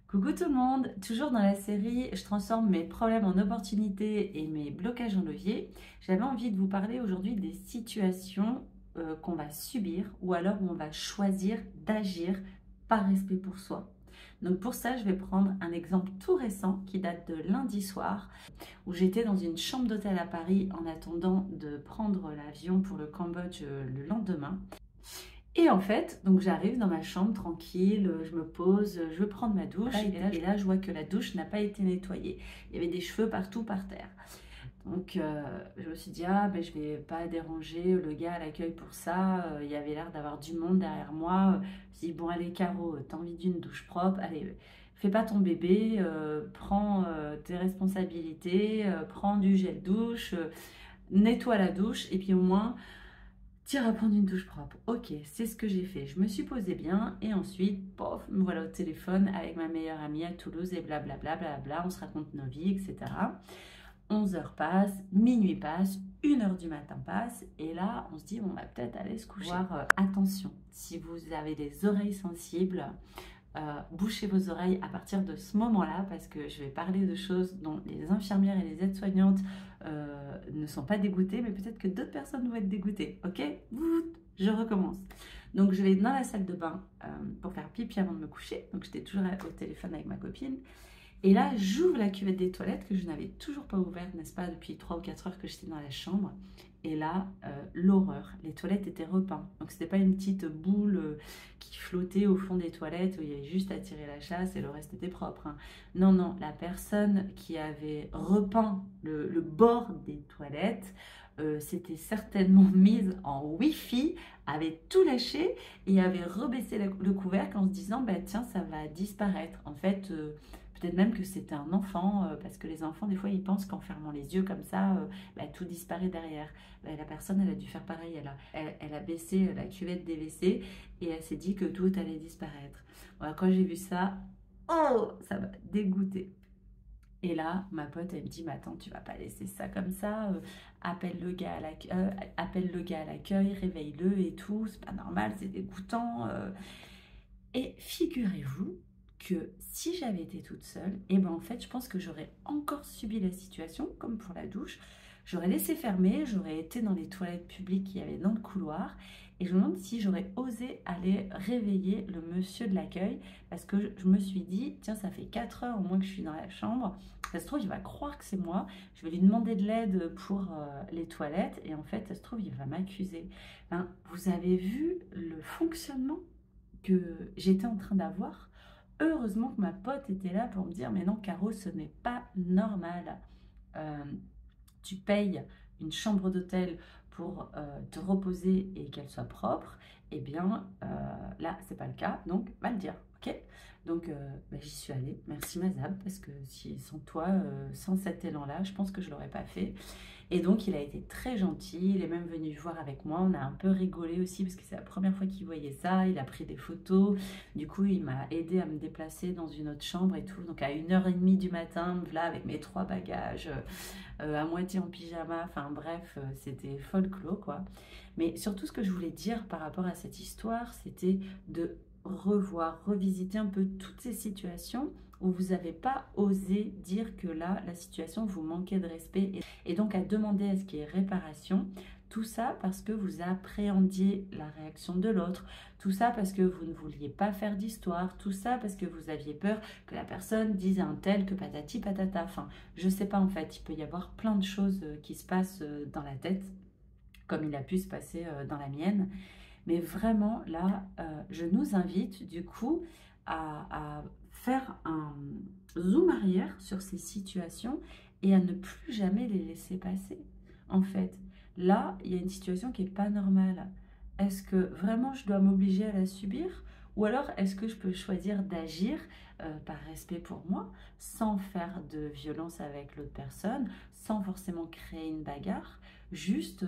Coucou tout le monde, toujours dans la série Je transforme mes problèmes en opportunités et mes blocages en levier. J'avais envie de vous parler aujourd'hui des situations qu'on va subir ou alors où on va choisir d'agir par respect pour soi. Donc pour ça, je vais prendre un exemple tout récent qui date de lundi soir où j'étais dans une chambre d'hôtel à Paris en attendant de prendre l'avion pour le Cambodge le lendemain. Et en fait, donc j'arrive dans ma chambre tranquille, je me pose, je veux prendre ma douche et là je vois que la douche n'a pas été nettoyée. Il y avait des cheveux partout par terre. Donc je me suis dit, ah ben je vais pas déranger le gars à l'accueil pour ça. Il y avait l'air d'avoir du monde derrière moi. Je me suis dit, bon allez Caro, t'as envie d'une douche propre, allez, fais pas ton bébé, prends tes responsabilités, prends du gel douche, nettoie la douche et puis au moins tire à prendre une douche propre. Ok, c'est ce que j'ai fait. Je me suis posée bien et ensuite, pof, me voilà au téléphone avec ma meilleure amie à Toulouse et blablabla, blablabla, on se raconte nos vies, etc. 11 heures passent, minuit passe, 1 heure du matin passe et là, on se dit, on va peut-être aller se coucher. Attention, si vous avez des oreilles sensibles, bouchez vos oreilles à partir de ce moment-là parce que je vais parler de choses dont les infirmières et les aides-soignantes ne sont pas dégoûtées, mais peut-être que d'autres personnes vont être dégoûtées. Ok, je recommence. Donc je vais dans la salle de bain pour faire pipi avant de me coucher. Donc j'étais toujours au téléphone avec ma copine. Et là, j'ouvre la cuvette des toilettes que je n'avais toujours pas ouverte, n'est-ce pas, depuis 3 ou 4 heures que j'étais dans la chambre. Et là, l'horreur. Les toilettes étaient repeintes. Donc, c'était pas une petite boule qui flottait au fond des toilettes où il y avait juste à tirer la chasse et le reste était propre, hein. Non, non, la personne qui avait repeint le bord des toilettes s'était certainement mise en Wi-Fi, avait tout lâché et avait rebaissé le couvercle en se disant, bah, tiens, ça va disparaître. En fait, peut-être même que c'était un enfant, parce que les enfants, des fois, ils pensent qu'en fermant les yeux comme ça, bah, tout disparaît derrière. Bah, la personne, elle a dû faire pareil. Elle a baissé la cuvette des WC et elle s'est dit que tout allait disparaître. Voilà, quand j'ai vu ça, oh, ça m'a dégoûté. Et là, ma pote, elle me dit, mais attends, tu vas pas laisser ça comme ça, appelle le gars à l'accueil, réveille-le et tout, c'est pas normal, c'est dégoûtant. Et figurez-vous que si j'avais été toute seule, et ben en fait, je pense que j'aurais encore subi la situation, comme pour la douche. J'aurais laissé fermer, j'aurais été dans les toilettes publiques qu'il y avait dans le couloir, et je me demande si j'aurais osé aller réveiller le monsieur de l'accueil, parce que je me suis dit, tiens, ça fait 4 heures au moins que je suis dans la chambre, ça se trouve, il va croire que c'est moi, je vais lui demander de l'aide pour les toilettes, et en fait, ça se trouve, il va m'accuser. Ben, vous avez vu le fonctionnement que j'étais en train d'avoir? Heureusement que ma pote était là pour me dire, mais non, Caro, ce n'est pas normal. Euh, Tu payes une chambre d'hôtel pour te reposer et qu'elle soit propre. Eh bien, là, c'est pas le cas, donc va le dire, ok? Donc, bah, j'y suis allée. Merci Mazab, parce que sans toi, sans cet élan-là, je pense que je l'aurais pas fait. Et donc, il a été très gentil. Il est même venu voir avec moi. On a un peu rigolé aussi parce que c'est la première fois qu'il voyait ça. Il a pris des photos. Du coup, il m'a aidé à me déplacer dans une autre chambre et tout. Donc, à 1 h 30 du matin, là, avec mes 3 bagages, à moitié en pyjama. Enfin, bref, c'était folklore, quoi. Mais surtout, ce que je voulais dire par rapport à cette histoire, c'était de revoir, revisiter un peu toutes ces situations où vous n'avez pas osé dire que là, la situation vous manquait de respect et donc à demander à ce qu'il y ait réparation. Tout ça parce que vous appréhendiez la réaction de l'autre. Tout ça parce que vous ne vouliez pas faire d'histoire. Tout ça parce que vous aviez peur que la personne dise à un tel que patati patata. Enfin, je sais pas en fait, il peut y avoir plein de choses qui se passent dans la tête, comme il a pu se passer dans la mienne. Mais vraiment, là, je nous invite du coup à faire un zoom arrière sur ces situations et à ne plus jamais les laisser passer. En fait, là, il y a une situation qui n'est pas normale. Est-ce que vraiment je dois m'obliger à la subir? Ou alors est-ce que je peux choisir d'agir par respect pour moi, sans faire de violence avec l'autre personne, sans forcément créer une bagarre, juste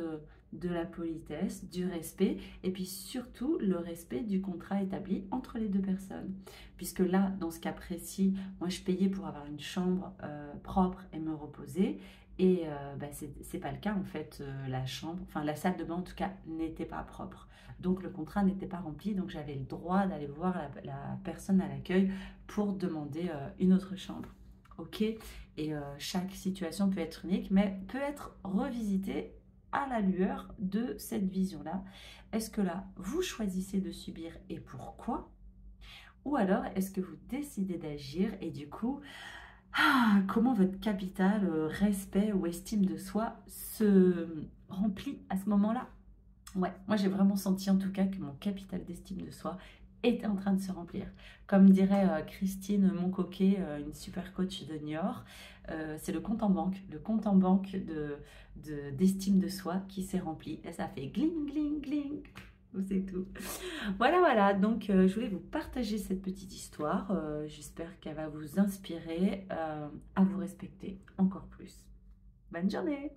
de la politesse, du respect, et puis surtout le respect du contrat établi entre les deux personnes. Puisque là, dans ce cas précis, moi je payais pour avoir une chambre propre et me reposer, Et c'est pas le cas en fait. La chambre, enfin la salle de bain en tout cas, n'était pas propre. Donc le contrat n'était pas rempli. Donc j'avais le droit d'aller voir la personne à l'accueil pour demander une autre chambre. Ok. Et chaque situation peut être unique, mais peut être revisitée à la lueur de cette vision-là. Est-ce que là, vous choisissez de subir et pourquoi? Ou alors, est-ce que vous décidez d'agir et du coup, comment votre capital, respect ou estime de soi se remplit à ce moment-là? Ouais, moi j'ai vraiment senti en tout cas que mon capital d'estime de soi était en train de se remplir. Comme dirait Christine Moncoquet, une super coach de Niort, c'est le compte en banque d'estime de soi qui s'est rempli et ça fait gling, gling, gling. C'est tout. Voilà, voilà. Donc, je voulais vous partager cette petite histoire. J'espère qu'elle va vous inspirer à vous respecter encore plus. Bonne journée!